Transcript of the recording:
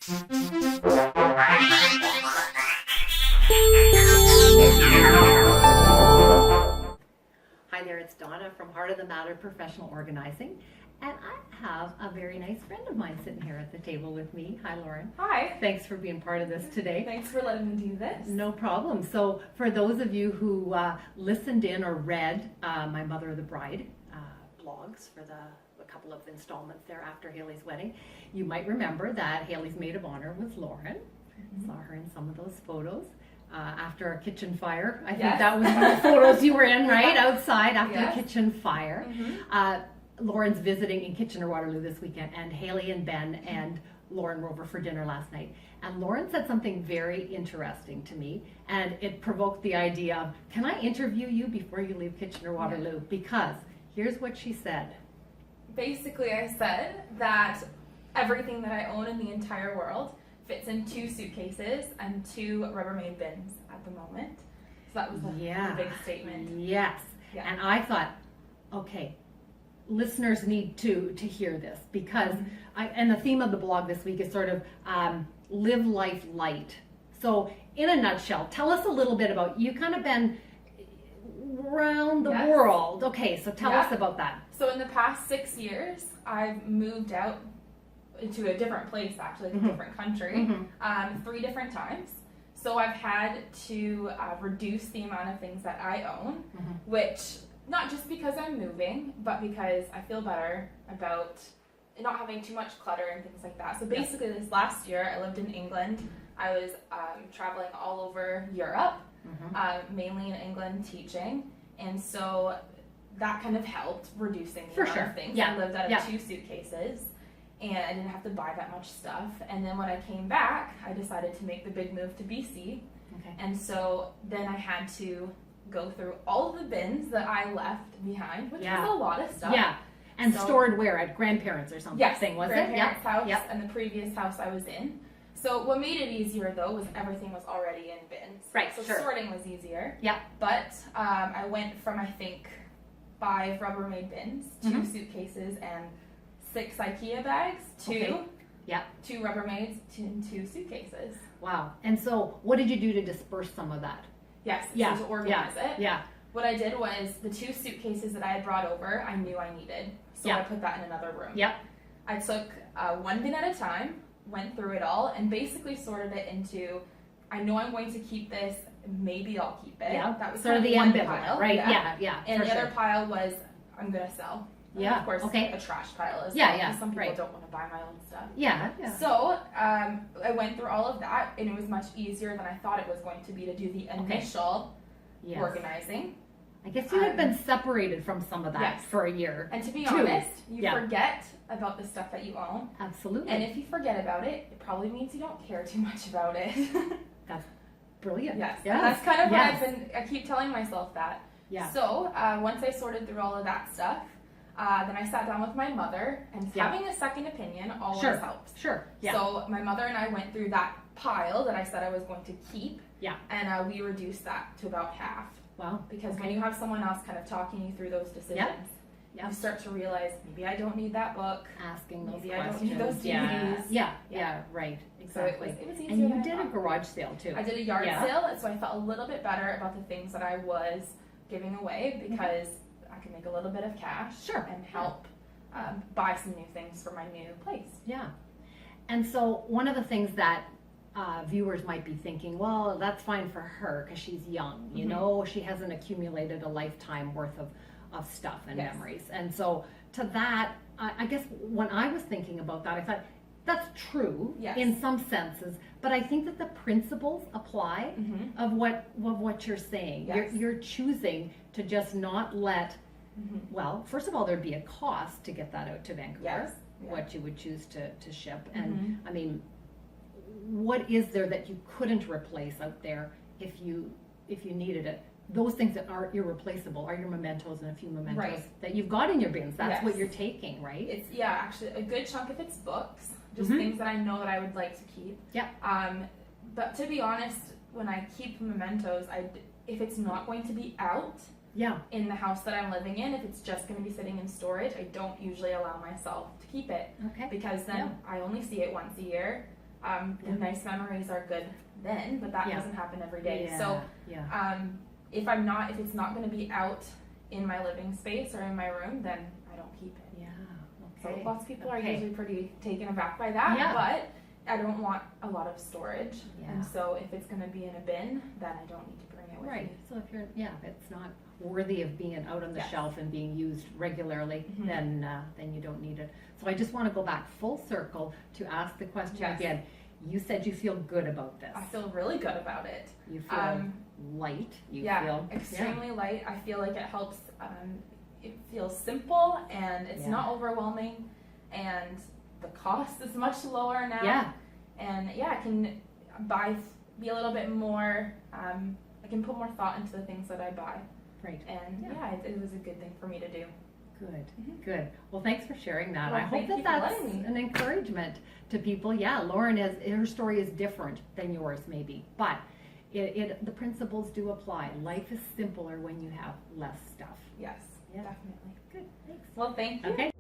Hi there, it's Donna from Heart of the Matter Professional Organizing, and I have a very nice friend of mine sitting here at the table with me. Hi, Lauren. Hi. Thanks for being part of this today. Thanks for letting me do this. No problem. So for those of you who listened in or read my Mother of the Bride blogs for a couple of installments there after Haley's wedding, you might remember that Haley's maid of honor was Lauren. Saw her in some of those photos. After a kitchen fire. I think that was one of the photos you were in, right? Outside after a kitchen fire. Lauren's visiting in Kitchener-Waterloo this weekend, and Haley and Ben and Lauren were over for dinner last night. And Lauren said something very interesting to me, and it provoked the idea of, can I interview you before you leave Kitchener-Waterloo? Because here's what she said. Basically, I said that everything that I own in the entire world fits in 2 suitcases and 2 Rubbermaid bins at the moment. So that was the big statement. Yes. Yeah. And I thought, okay, listeners need to hear this, because and the theme of the blog this week is sort of live life light. So in a nutshell, tell us a little bit about, you kind of been around the world. Okay, so tell us about that. So in the past 6 years, I've moved out to a different place, actually, a different country, 3 different times. So I've had to reduce the amount of things that I own, which, not just because I'm moving, but because I feel better about not having too much clutter and things like that. So basically this last year, I lived in England. I was traveling all over Europe, mainly in England teaching. And so that kind of helped reducing the amount of things. I lived out of 2 suitcases. And I didn't have to buy that much stuff. And then when I came back, I decided to make the big move to BC. And so then I had to go through all of the bins that I left behind, which was a lot of stuff. And stored where? At grandparents or something? Yes, was grandparents' house and the previous house I was in. So what made it easier, though, was everything was already in bins. Right, so sorting was easier. Yeah. But I went from, I think, 5 Rubbermaid bins, 2 suitcases, and 6 IKEA bags, 2 Rubbermaids, 2 suitcases. Wow. And so what did you do to disperse some of that? So to organize it. What I did was the 2 suitcases that I had brought over, I knew I needed. So I put that in another room. I took 1 bin at a time, went through it all, and basically sorted it into, I know I'm going to keep this, maybe I'll keep it. That was sort of the one pile, right? And the other pile was, I'm going to sell. And of course, a trash pile as well. Because some people don't want to buy my own stuff. So I went through all of that, and it was much easier than I thought it was going to be to do the initial organizing. I guess you had been separated from some of that for a year. And to be honest, you forget about the stuff that you own. Absolutely. And if you forget about it, it probably means you don't care too much about it. That's brilliant. And that's kind of what I keep telling myself that. So once I sorted through all of that stuff, then I sat down with my mother, and having a second opinion always helps. So my mother and I went through that pile that I said I was going to keep, and we reduced that to about half. Wow. Because when you have someone else kind of talking you through those decisions, you start to realize, maybe I don't need that book. Asking those maybe questions. I don't need those DVDs. Right. Exactly. So it was easier. And you did a garage sale too. I did a yard sale, so I felt a little bit better about the things that I was giving away, because I could make a little bit of cash and help buy some new things for my new place. And so one of the things that viewers might be thinking, well, that's fine for her because she's young, you know, she hasn't accumulated a lifetime worth of stuff and memories. And so to that, I guess when I was thinking about that, I thought, that's true in some senses, but I think that the principles apply of what you're saying. You're choosing to just not let, well, first of all, there'd be a cost to get that out to Vancouver, what you would choose to ship. And I mean, what is there that you couldn't replace out there if you needed it? Those things that are irreplaceable are your mementos and a few mementos that you've got in your bins. That's what you're taking, right? It's actually a good chunk of it's books, just things that I know that I would like to keep. But to be honest, when I keep mementos, if it's not going to be out in the house that I'm living in, if it's just going to be sitting in storage, I don't usually allow myself to keep it. Because then I only see it once a year. The nice memories are good then, but that Yeah. doesn't happen every day. Yeah, So yeah. if it's not going to be out in my living space or in my room, then I don't keep it. Yeah. So Okay. lots of people are Okay. usually pretty taken aback by that, Yeah. but I don't want a lot of storage. Yeah. And so if it's going to be in a bin, then I don't need to bring it with Right. me. So if if it's not worthy of being out on the Yes. shelf and being used regularly, Mhm. then you don't need it. So I just want to go back full circle to ask the question Yes. again. You said you feel good about this. I feel really good about it. You feel light. You yeah, feel extremely light. I feel like it helps. It feels simple and it's Yeah. not overwhelming, and the cost is much lower now. Yeah. And I can be a little bit more. I can put more thought into the things that I buy, Right. and it was a good thing for me to do. Good, Mhm. good. Well, thanks for sharing that. Well, I hope thank you for that's letting me. an encouragement to people. Yeah, Lauren her story is different than yours, maybe, but the principles do apply. Life is simpler when you have less stuff. Yes, Yeah. definitely. Good, thanks. Well, thank you. Okay.